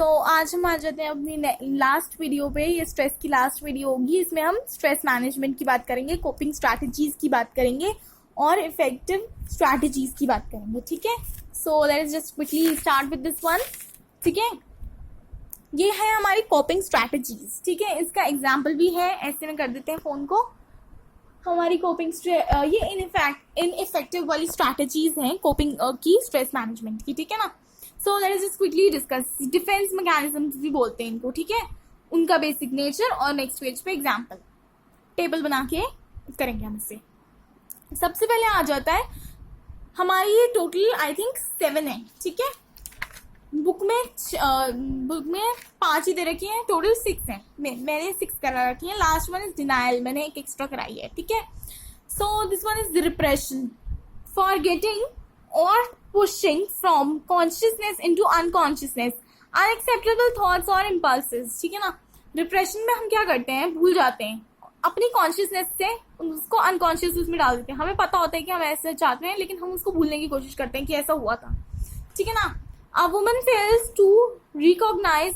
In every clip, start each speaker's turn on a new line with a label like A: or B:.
A: आज हम आ जाते हैं अपनी लास्ट वीडियो पे। ये स्ट्रेस की लास्ट वीडियो होगी। इसमें हम स्ट्रेस मैनेजमेंट की बात करेंगे, कोपिंग स्ट्रैटेजीज की बात करेंगे और इफेक्टिव स्ट्रैटेजीज की बात करेंगे। ठीक है, so let's just quickly start with this one. ठीक है, ये है हमारी कोपिंग स्ट्रैटेजीज। ठीक है, इसका एग्जाम्पल भी है, ऐसे में कर देते हैं फोन को। हमारी कोपिंग ये इनइफेक्टिव वाली स्ट्रैटेजीज हैं कोपिंग की, स्ट्रेस मैनेजमेंट की। ठीक है ना, so let's just quickly discuss. Defence mechanisms भी बोलते हैं इनको। ठीक है, उनका बेसिक नेचर और नेक्स्ट पेज पे एग्जाम्पल टेबल बना के करेंगे हम इससे। सबसे पहले आ जाता है हमारी ये टोटल आई थिंक 7 है। ठीक है, बुक में 5 ही दे रखी है, टोटल 6 है। मैंने 6 करा रखी है। लास्ट वन इज डिनायल, मैंने एक एक्स्ट्रा कराई है। ठीक है, so this one is repression, forgetting और pushing from consciousness into unconsciousness, unacceptable thoughts और impulses। ठीक है ना, डिप्रेशन में हम क्या करते हैं, भूल जाते हैं अपनी कॉन्शियसनेस से, उसको अनकॉन्शियस में डाल देते हैं। हमें पता होता है कि हम ऐसे चाहते हैं, लेकिन हम उसको भूलने की कोशिश करते हैं कि ऐसा हुआ था। ठीक है ना, a woman fails to recognize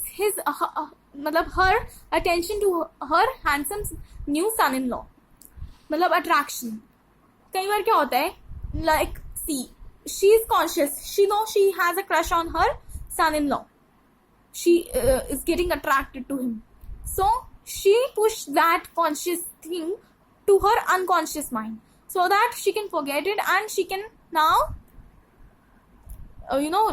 A: her attention to her handsome new son-in-law, मतलब अट्रैक्शन। कई बार क्या होता है, like she is conscious, she knows she has a crush on her son-in-law, she is getting attracted to him, so she pushed that conscious thing to her unconscious mind so that she can forget it and she can now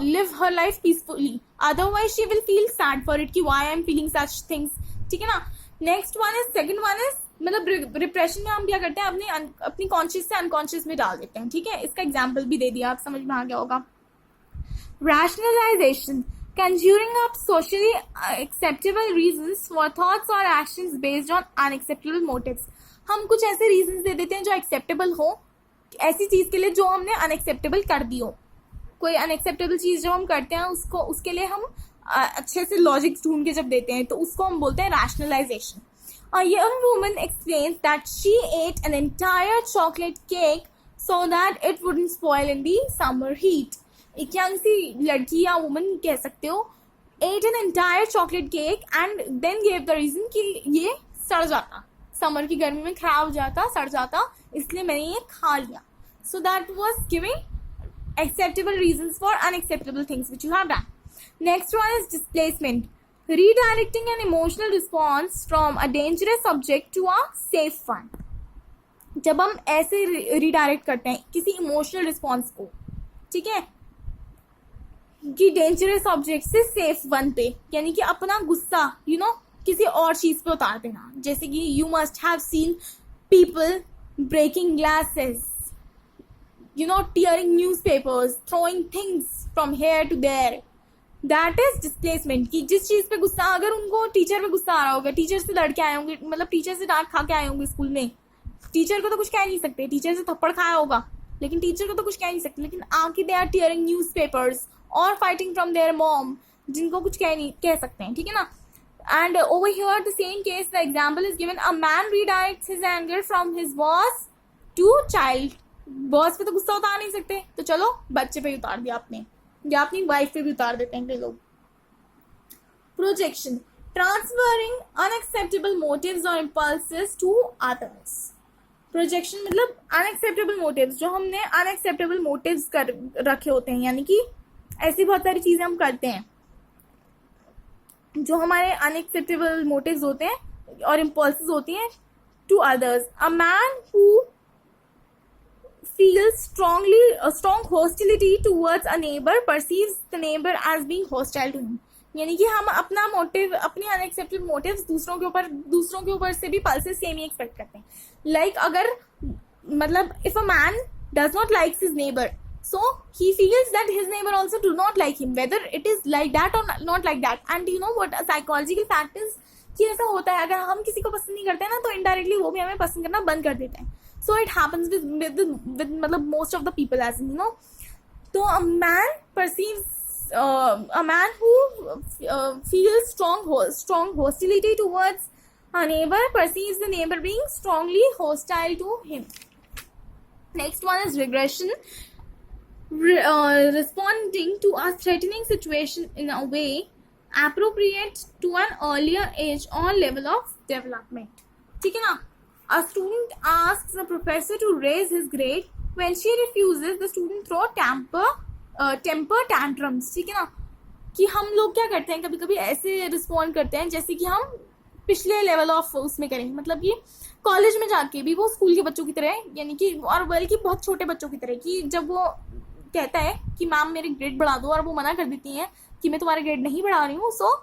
A: live her life peacefully. Otherwise she will feel sad for it कि why I am feeling such things. ठीक है ना, next one is, second one is, मतलब repression में हम क्या करते हैं, अपनी कॉन्शियस से अनकॉन्शियस में डाल देते हैं। ठीक है, इसका एग्जाम्पल भी दे दिया, आप समझ में आ गया होगा। Rationalisation, conjuring up socially acceptable reasons for thoughts or actions based on unacceptable motives। हम कुछ ऐसे reasons दे देते हैं जो acceptable हो ऐसी चीज के लिए जो हमने unacceptable कर दी हो। कोई अनएक्सेप्टेबल चीज जो हम करते हैं उसके लिए हम अच्छे से लॉजिक ढूंढ के जब देते हैं तो उसको हम बोलते हैं rationalisation. A young woman explains that she ate an entire chocolate cake so that it wouldn't spoil in the summer heat। एक यंग सी लड़की या वुमन कह सकते हो, ate an entire chocolate cake and then gave the reason कि ये सड़ जाता, समर की गर्मी में खराब हो जाता, सड़ जाता, इसलिए मैंने ये खा लिया। So that was giving acceptable reasons for unacceptable things which you have done. Next one is displacement, redirecting an emotional response from a dangerous subject to a safe one। जब हम ऐसे रिडायरेक्ट करते हैं किसी इमोशनल रिस्पॉन्स को, ठीक है, कि डेंजरस ऑब्जेक्ट से सेफ वन पे, यानी कि अपना गुस्सा किसी और चीज पे उतार देना। जैसे कि you must have seen people breaking glasses, tearing newspapers, throwing things from here to there। That is displacement। कि जिस चीज पे गुस्सा, अगर उनको टीचर पे गुस्सा आ रहा होगा, टीचर से लड़ के आए होंगे, मतलब टीचर से डांट खा के आए होंगे स्कूल में, टीचर को तो कुछ कह नहीं सकते, टीचर से थप्पड़ खाया होगा लेकिन टीचर को तो कुछ कह नहीं सकते, लेकिन आके दे आर टीयरिंग न्यूज़पेपर्स और फाइटिंग फ्रॉम देयर मॉम, जिनको कुछ कह सकते हैं। ठीक है ना, and over here the same case the example is given, a man redirects his anger from his boss to child. Boss पे तो गुस्सा उतार नहीं सकते, तो चलो बच्चे पे उतार दिया आपने, या अपनी वाइफ पे भी उतार देते हैं कई लोग। प्रोजेक्शन, ट्रांसफरिंग अनएक्सेप्टेबल मोटिव्स और इम्पल्सेस टू अदर्स। प्रोजेक्शन मतलब अनएक्सेप्टेबल मोटिव्स, जो हमने अनएक्सेप्टेबल मोटिव्स कर रखे होते हैं, यानी कि ऐसी बहुत सारी चीजें हम करते हैं जो हमारे अनएक्सेप्टेबल मोटिव्स होते हैं और इम्पल्सेस होती हैं to others. A man who feels strong hostility towards a neighbor perceives the neighbor as being hostile to him। यानी कि हम अपना मोटिव, अपनी अनएक्सेप्टेबल मोटिव्स दूसरों के ऊपर से भी पल्सेस सेम ही एक्सपेक्ट करते हैं। लाइक अगर मतलब if a man does not likes his neighbour, so he feels that his neighbor also do not like him, whether it is like that or not like that। and you know what a psychological fact is कि ऐसा होता है, अगर हम किसी को पसंद नहीं करते हैं ना, तो इनडायरेक्टली वो भी हमें पसंद करना बंद कर देता है। So it happens with मतलब most of the people, as तो a man perceives a man who feels strong hostility towards a neighbor perceives the neighbor being strongly hostile to him। Next one is regression, responding to a threatening situation in a way appropriate to an earlier age or level of development. ठीक है ना. A student asks the professor to raise his grade. When she refuses, the student throw temper tantrums. ठीक है ना. कि हम लोग क्या करते हैं, कभी कभी ऐसे रिस्पॉन्ड करते हैं जैसे कि हम पिछले लेवल ऑफ उसमें करेंगे, मतलब कि कॉलेज में जाके भी वो स्कूल के बच्चों की तरह, यानी कि और बल्कि बहुत छोटे बच्चों की तरह, कि जब वो कहता है कि मैम मेरे ग्रेड बढ़ा दो और वो मना कर देती हैं कि मैं तुम्हारे ग्रेड नहीं बढ़ा रही हूँ, so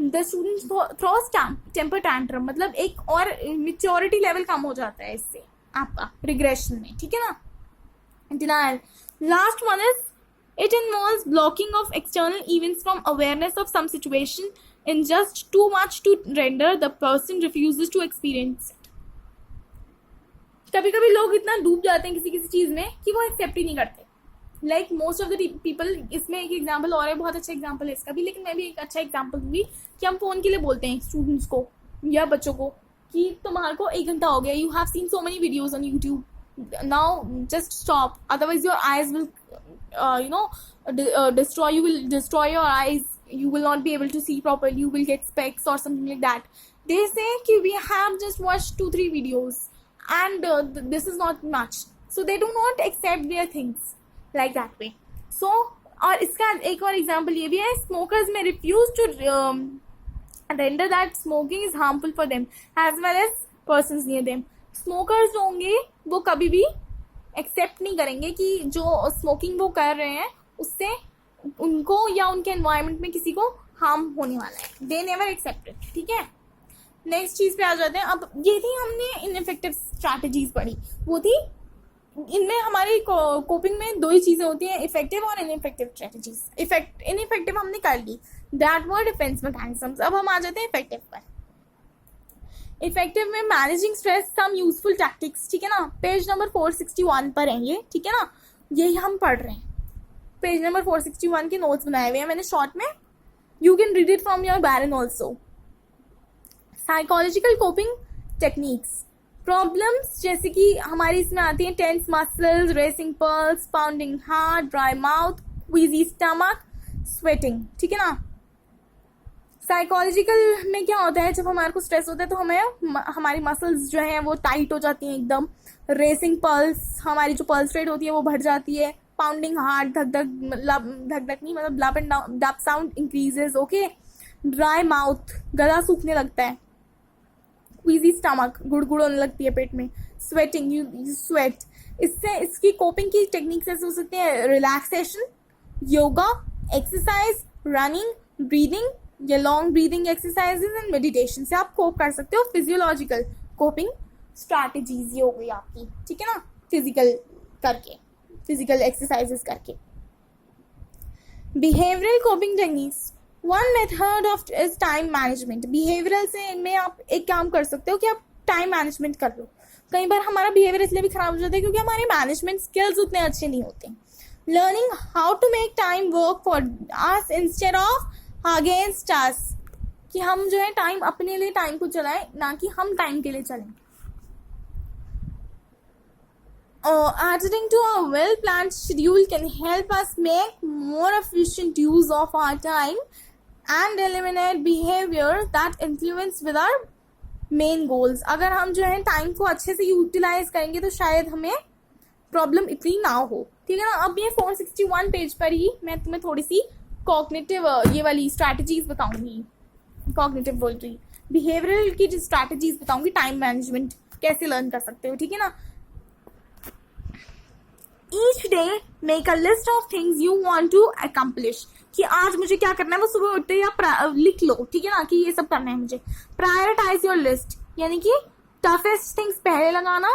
A: the student throws temper tantrum, मतलब एक और मेच्योरिटी लेवल कम हो जाता है इससे आपका रिग्रेशन में. ठीक है ना. Denial. Last one is it involves blocking of external events from awareness of some situation in just too much to render the person refuses to experience it. कभी कभी लोग इतना डूब जाते हैं किसी किसी चीज में कि वो एक्सेप्ट ही नहीं करते. Like most of the people. इसमें एक एग्जाम्पल और है, बहुत अच्छा एग्जाम्पल है इसका भी, लेकिन मैं भी एक अच्छा एग्जाम्पल दूंगी कि हम फोन के लिए बोलते हैं स्टूडेंट्स को या बच्चों को कि तुम्हारे को 1 घंटा हो गया, you have seen so many videos on YouTube, now just stop, otherwise your eyes will destroy, you will destroy your eyes, you will not be able to see properly, you will get specs or something like that. They say कि we have just watched 2-3 videos and this is not much, so they do not accept their things like that way. So और इसका एक और example ये भी है, smokers may refuse to render that smoking is harmful for them as well as persons near them. Smokers जो होंगे वो कभी भी एक्सेप्ट नहीं करेंगे कि जो स्मोकिंग वो कर रहे हैं उससे उनको या उनके एनवायरनमेंट में किसी को हार्म होने वाला है. They never accept it. ठीक है. नेक्स्ट चीज पे आ जाते हैं. अब ये थी हमने इनइफेक्टिव स्ट्रैटेजीज पढ़ी, वो थी इनमें हमारी कोपिंग में 2 ही चीजें होती हैं, इफेक्टिव और इनइफेक्टिव स्ट्रैटेजीज. इनइफेक्टिव हमने कर ली, दैट वर डिफेंस मैकेनिज्म्स. अब हम आ जाते हैं इफेक्टिव पर. इफेक्टिव में managing stress some useful tactics. ठीक है ना. पेज नंबर 461 पर है ये. ठीक है ना. यही हम पढ़ रहे हैं. पेज नंबर 461 के नोट्स बनाए हुए हैं मैंने शॉर्ट में. You can read it from your Baron also. Psychological coping techniques. Problems जैसे कि हमारी इसमें आती है tense muscles, racing pulse, pounding heart, dry mouth, queasy stomach, sweating. ठीक है ना. साइकोलॉजिकल में क्या होता है, जब हमारे को स्ट्रेस होता है तो हमें हमारी मसल्स जो हैं वो टाइट हो जाती हैं एकदम. रेसिंग पल्स, हमारी जो पल्स रेट होती है वो बढ़ जाती है. पाउंडिंग हार्ट, धक धक नहीं, मतलब लप एंड डप sound increases. Okay. Dry mouth, गला सूखने लगता है. क्वीजी स्टमक, गुड़गुड़ होने लगती है पेट में. Sweating, you sweat. इसकी कोपिंग की टेक्निक्स ऐसे हो सकते हैं relaxation, yoga, exercise, running, breathing या long breathing exercises and meditation से आप कोप कर सकते हो. फिजियोलॉजिकल कोपिंग स्ट्रैटेजीज ये हो गई आपकी. ठीक है ना. फिजिकल एक्सरसाइजेज करके. Behavioural coping techniques. One method of is time management. Behavioural से में आप एक काम कर सकते हो कि आप टाइम मैनेजमेंट कर लो. कई बार हमारा बिहेवियर इसलिए भी खराब हो जाता है क्योंकि हमारे मैनेजमेंट स्किल्स उतने अच्छे नहीं होते. Learning how to make time work for us instead of against us, कि हम जो है टाइम अपने लिए टाइम को चलाएं, ना कि हम टाइम के लिए चलें. Adhering to a well-planned schedule can help us make more efficient use of our time and eliminate behavior that influence with our main goals. अगर हम जो है टाइम को अच्छे से यूटिलाइज करेंगे तो शायद हमें प्रॉब्लम इतनी ना हो. ठीक है ना. अब ये 461 पेज पर ही मैं तुम्हें थोड़ी सी कॉग्निटिव ये वाली स्ट्रैटेजीज बताऊंगी. कॉग्निटिव बोल रही, बिहेवियरल की स्ट्रैटेजीज बताऊंगी. टाइम मैनेजमेंट कैसे लर्न कर सकते हो. ठीक है ना. Each day make a list of things you want to accomplish, कि आज मुझे क्या करना है वो सुबह उठते ही आप लिख लो. ठीक है ना, कि ये सब करना है मुझे. प्रायोरिटाइज योर लिस्ट, यानी कि टफेस्ट थिंग्स पहले लगाना.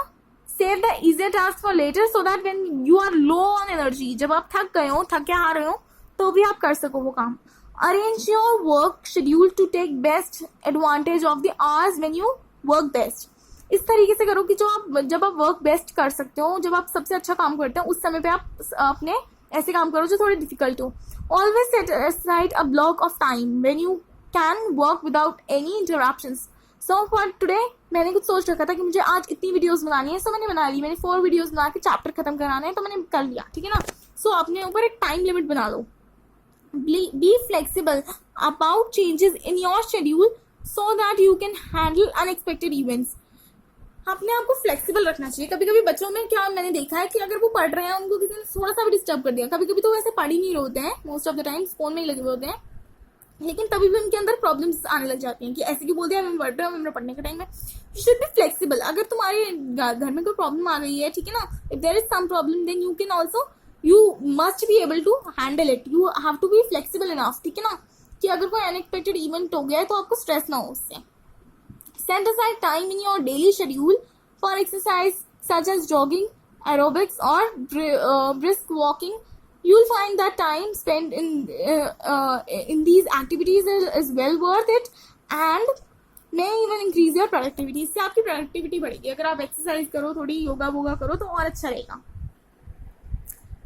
A: Save the easy task for later so that when you are low on energy, जब आप थक गए हो, थके आ रहे हो, तो भी आप कर सको वो काम. Arrange your work schedule to take best advantage of the hours when you work best. इस तरीके से करो कि जब आप वर्क बेस्ट कर सकते हो, जब आप सबसे अच्छा काम करते हो, उस समय पे आप अपने ऐसे काम करो जो थोड़े डिफिकल्ट हो. Always set aside a block of time when you can work without any interruptions. So for today मैंने कुछ सोच रखा था कि मुझे आज इतनी वीडियोस बनानी है, सो मैंने बना ली. मैंने 4 वीडियोस बना के चैप्टर खत्म कराना है, तो मैंने कर लिया. ठीक है ना. सो अपने ऊपर एक टाइम लिमिट बना लो. Be flexible. about changes in your schedule so that you can handle unexpected events. अपने आप को फ्लेक्सिबल रखना चाहिए. कभी कभी बच्चों में क्या मैंने देखा है कि अगर वो पढ़ रहे हैं, उनको किसी ने थोड़ा सा भी डिस्टर्ब कर दिया, कभी कभी तो वैसे पढ़ ही नहीं रहे होते हैं, most of the time phone में ही लगे हुए होते हैं, लेकिन तभी भी उनके अंदर प्रॉब्लम्स आने लग जाती हैं कि ऐसे क्यों बोल दिया, मैं पढ़ रहा हूँ, मेरा पढ़ने का टाइम है. You should be flexible. अगर तुम्हारे घर में कोई प्रॉब्लम आ गई है, ठीक है ना, if there is some problem then you can also, you must be able to handle it. You have to be flexible enough, ठीक है ना, कि अगर कोई अनएक्सपेक्टेड इवेंट हो गया है तो आपको स्ट्रेस ना हो उससे. Set aside time in your daily schedule for exercise such as jogging, aerobics or brisk walking. You'll find that time spent in these activities is well worth it and may even increase your productivity. इससे आपकी productivity बढ़ेगी. अगर आप exercise करो, थोड़ी योगा वोगा करो तो और अच्छा रहेगा.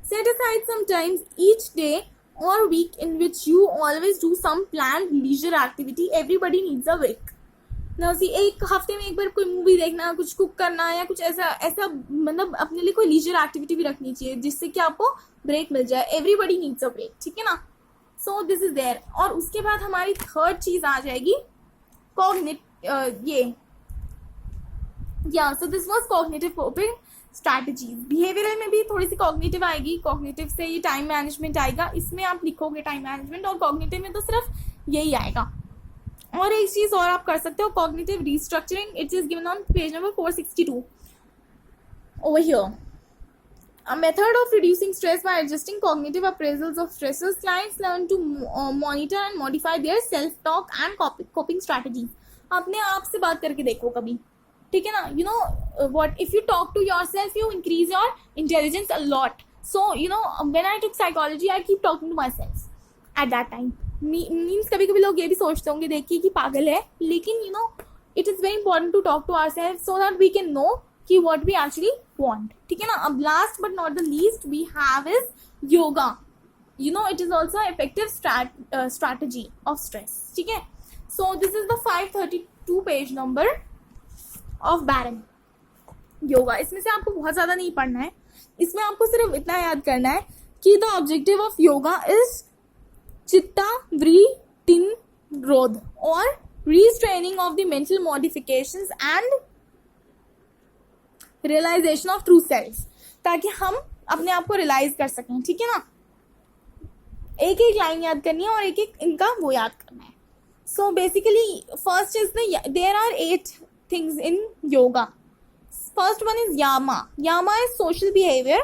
A: Set aside some time each day or week in which you always do some planned leisure activity. Everybody needs a break. एक हफ्ते में एक बार कोई मूवी देखना, कुछ कुक करना या कुछ ऐसा ऐसा, मतलब अपने लिए कोई लीजर एक्टिविटी भी रखनी चाहिए जिससे कि आपको ब्रेक मिल जाए. एवरीबडी नीड्स अ ब्रेक, ठीक है ना. So this is there. और उसके बाद हमारी थर्ड चीज आ जाएगी so this was cognitive coping strategies. Behavioural में भी थोड़ी सी कॉग्निटिव आएगी. कॉग्निटिव से ये टाइम मैनेजमेंट आएगा. इसमें आप लिखोगे टाइम मैनेजमेंट, और कॉग्निटिव में तो सिर्फ यही आएगा. और एक चीज और आप कर सकते हो, cognitive restructuring. It is given on page number 462 over here. A method of reducing stress by adjusting cognitive appraisals of stressors. Clients learn to monitor and modify their self-talk and coping strategies. अपने आप से बात करके देखो कभी, ठीक है ना. You know what? If you talk to yourself, you increase your intelligence a lot. So you know, when I took psychology, I keep talking to myself at that time. Means कभी कभी लोग ये भी सोचते होंगे देखिए कि पागल है, लेकिन you know it is very important to talk to ourselves so that we can know कि व्हाट वी एक्चुअली वांट, ठीक है ना. अब last but not the least we have is yoga. You know it is also effective strategy of stress, ठीक है. So this is the 532 page number of Barron yoga. इसमें से आपको बहुत ज्यादा नहीं पढ़ना है. इसमें आपको सिर्फ इतना याद करना है कि the objective of yoga is चित्ता वृत्तिनिरोध और restraining of the mental modifications and realization of true self, ताकि हम अपने आप को रियलाइज कर सकें, ठीक है ना. एक एक लाइन याद करनी है और एक एक इनका वो याद करना है. So basically first is there are 8 things in yoga. First one is yama. Yama is social behaviour,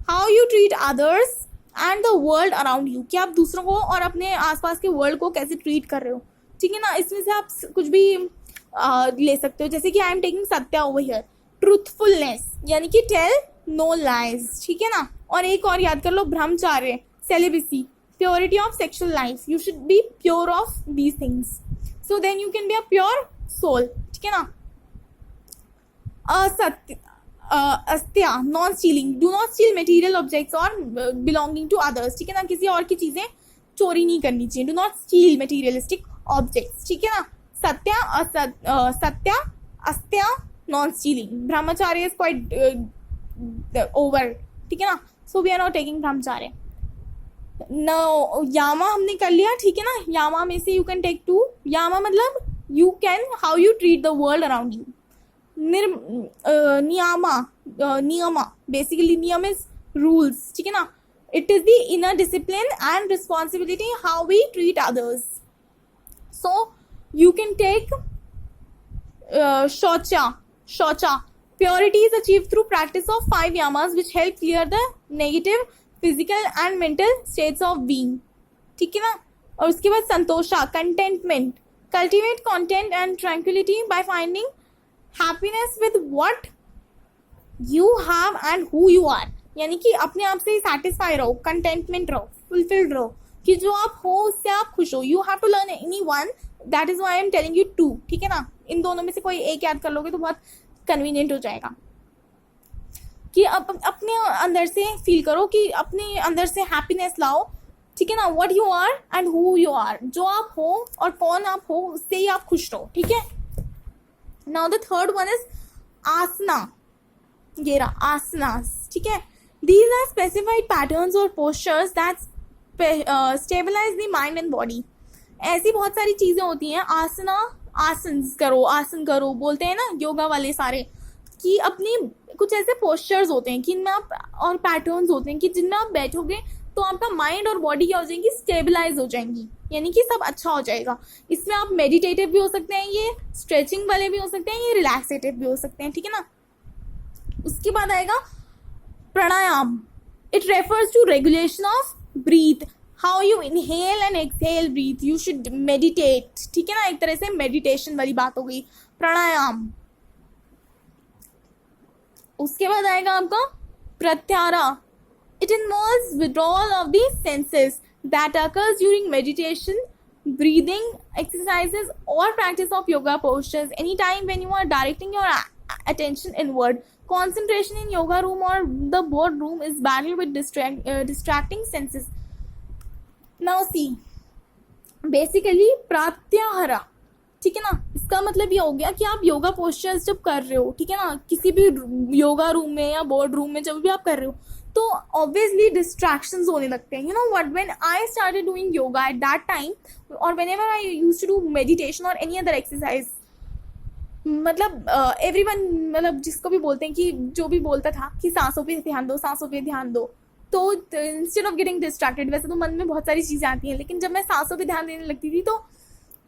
A: how you treat others and the world around you, कि आप दूसरों को और अपने आसपास के वर्ल्ड को कैसे ट्रीट कर रहे हो, ठीक है ना. इसमें से आप कुछ भी ले सकते हो, जैसे कि I am taking Satya over here. Truthfulness यानी कि टेल नो लाइज, ठीक है ना. और एक और याद कर लो, brahmacharya, celibacy, purity of sexual life. You should be pure of these things so then you can be a pure soul, ठीक है ना. असत्य, asteya, non stealing, do not steal material objects और बिलोंगिंग टू अदर्स, ठीक है ना. किसी और की चीजें चोरी नहीं करनी चाहिए. Do not steal materialistic objects, ठीक है ना. Satya, asteya, non stealing. Brahmacharya is quite over, ठीक है ना. So we are not taking brahmacharya. No, yama हमने कर लिया, ठीक है ना. यामा में से यू कैन टेक 2. यामा मतलब you can, how you treat the world around you. Niyama basically, नियम इज रूल्स, ठीक है ना. It is the inner discipline and responsibility how we treat others. So you can take shaucha. Purity is achieve through practice of 5 yamas which help clear the negative physical and mental states of being, ठीक है ना. और उसके बाद santosha, contentment. Cultivate content and tranquility by finding happiness with what you have and who you are, यानी कि अपने आप से सेटिस्फाई रहो, कंटेंटमेंट रहो, फुलफिल्ड रहो, कि जो आप हो उससे आप खुश हो. You have to learn any one, that is why I am telling you 2, ठीक है ना. इन दोनों में से कोई एक याद कर लोगे तो बहुत कन्वीनियंट हो जाएगा. कि अपने अंदर से फील करो, कि अपने अंदर से हैप्पीनेस लाओ, ठीक है ना. What you are and who you are, जो आप हो और कौन आप हो उससे ही आप खुश रहो, ठीक है. Now the third one is asana. ये रहा आसनास, ठीक है. दीज आर स्पेसिफाइड पैटर्न्स और postures that stabilize the mind and body. ऐसी बहुत सारी चीज़ें होती हैं, आसन करो बोलते हैं ना योगा वाले सारे, कि अपनी कुछ ऐसे पोस्चर्स होते हैं कि इनमें आप, और पैटर्न्स होते हैं कि जिनमें आप बैठोगे तो आपका माइंड और बॉडी क्या हो जाएंगी, स्टेबलाइज हो जाएंगी, यानी कि सब अच्छा हो जाएगा। इसमें आप मेडिटेटिव भी हो सकते हैं, ये स्ट्रेचिंग वाले भी हो सकते हैं, ये रिलैक्सेटिव भी हो सकते हैं, ठीक है ना। उसके बाद आएगा pranayama. It refers to regulation of breath, how you inhale and exhale breath, you should meditate, ठीक है ना, एक तरह से मेडिटेशन वाली बात हो गई प्राणायाम। उसके बाद आएगा आपका प्रत्याहार। It involves withdrawal of the senses that occurs during meditation, breathing exercises or practice of yoga postures anytime when you are directing your attention inward. Concentration in yoga room or the board room is battled with distracting senses. Now see, basically pratyahara, ठीक है ना, इसका मतलब ये हो गया कि आप योगा पोस्चर्स जब कर रहे हो, ठीक है ना, किसी भी योगा रूम में या बोर्ड रूम में जब भी आप कर रहे हो तो ऑब्वियसली डिस्ट्रैक्शंस होने लगते हैं। You know what, when I started doing yoga at that time, और whenever I used to do meditation और एनी अदर एक्सरसाइज, मतलब एवरीवन, मतलब जिसको भी बोलते हैं कि जो भी बोलता था कि सांसों पे ध्यान दो, सांसों पे ध्यान दो, तो इंस्टेड ऑफ गेटिंग डिस्ट्रैक्टेड, वैसे तो मन में बहुत सारी चीज़ें आती हैं, लेकिन जब मैं सांसों पे ध्यान देने लगती थी तो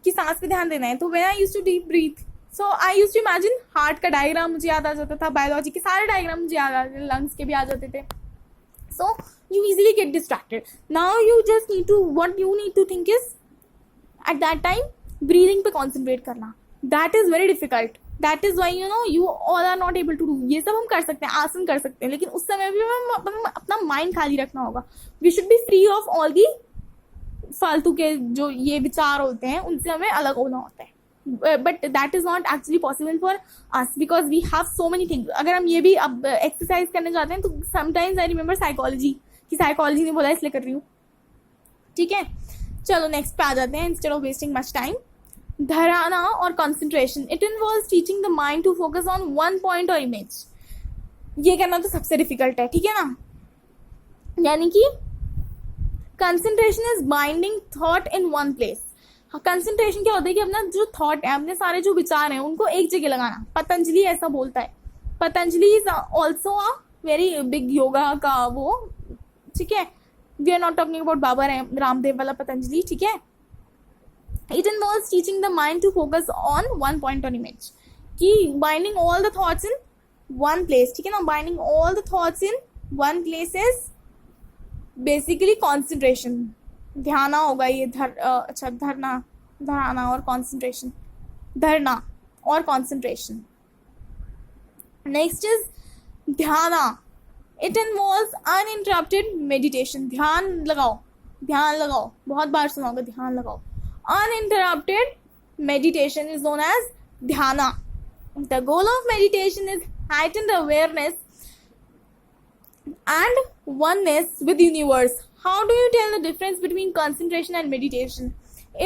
A: कि सांस पे ध्यान देना है, तो when I used to deep breath, so I used to imagine heart का डायग्राम मुझे याद आ जाता था, बायोलॉजी के सारे डायग्राम मुझे याद आ जाते थे, लंग्स के भी आ जाते थे। So you easily get distracted. Now you just need to, what you need to think is at that time breathing पे concentrate करना. That is very difficult. That is why you know you all are not able to do. ये सब हम कर सकते हैं, आसन कर सकते हैं, लेकिन उस समय भी हमें अपना माइंड खाली रखना होगा. We should be free of all the फालतू के जो ये विचार होते हैं, उनसे हमें अलग होना होता है. But that is not actually possible for us because we have so many things. अगर हम ये भी अब एक्सरसाइज करने जाते हैं तो समटाइम्स आई रिमेंबर साइकोलॉजी, कि साइकोलॉजी ने बोला इसलिए कर रही हूँ, ठीक है. चलो नेक्स्ट पे आ जाते हैं, instead of wasting much time. Dharana और concentration. It involves teaching the mind to focus on one point और इमेज. ये करना तो सबसे डिफिकल्ट है, ठीक है ना. यानी कि concentration is binding thought in one place. Concentration क्या होता है कि अपना जो थॉट है, अपने सारे जो विचार हैं, उनको एक जगह लगाना. पतंजलि ऐसा बोलता है. Patanjali is also a very big yoga का वो, ठीक है. We are not talking about Baba Ramdev वाला पतंजलि, ठीक है. It involves teaching the mind to focus on one point on image, कि binding all the thoughts in one place, ठीक है ना. Binding all the thoughts in one place is basically concentration. Dhyana होगा ये, अच्छा धराना और कॉन्सेंट्रेशन, धरना और concentration. Next is dhyana. It involves uninterrupted meditation. ध्यान लगाओ, बहुत बार सुना होगा, ध्यान लगाओ. Uninterrupted meditation is known as dhyana. The goal of meditation is heightened awareness and oneness with universe. How do you tell the difference between concentration and meditation?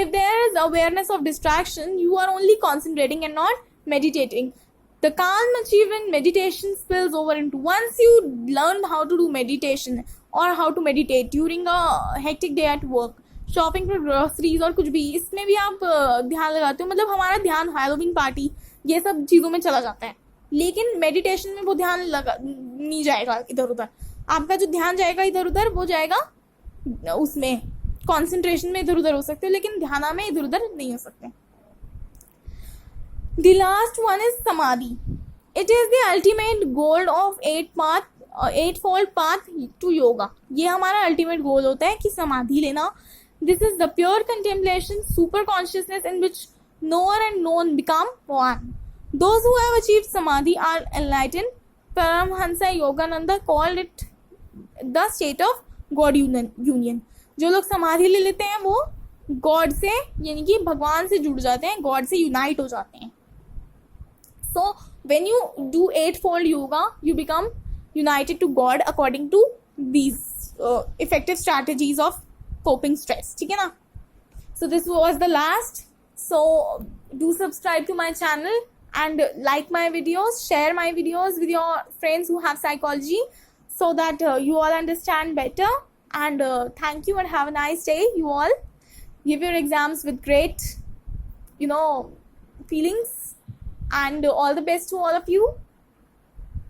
A: If there is awareness of distraction, you are only concentrating and not meditating. The calm achieved in meditation spills over into, once you learn how to do meditation or how to meditate during a hectic day at work, shopping for groceries और कुछ भी, इसमें भी आप ध्यान लगाते हो, मतलब हमारा ध्यान हैलोवीन पार्टी ये सब चीज़ों में चला जाता है, लेकिन मेडिटेशन में वो ध्यान लगा नहीं जाएगा इधर उधर. आपका जो ध्यान जाएगा इधर उधर, वो जाएगा उसमें कंसंट्रेशन में इधर उधर हो सकते हो, लेकिन ध्यान में इधर उधर नहीं हो सकते. The last one is samadhi. It is the ultimate goal of eightfold path to yoga. ये हमारा अल्टीमेट गोल होता है कि समाधि लेना. This is the pure contemplation, super consciousness in which knower and known become one. Those who have achieved samadhi are enlightened. Paramahansa Yogananda called it the state of God union. जो लोग समाधि ले लेते हैं वो गॉड से, यानी कि भगवान से जुड़ जाते हैं, गॉड से यूनाइट हो जाते हैं. So when you do eightfold yoga, you become united to God according to these effective strategies of coping stress. ठीक है ना. So this was the last. So do subscribe to my channel and like my videos, share my videos with your friends who have psychology, so that you all understand better. And thank you and have a nice day, you all. give your exams with great, feelings, and all the best to all of you.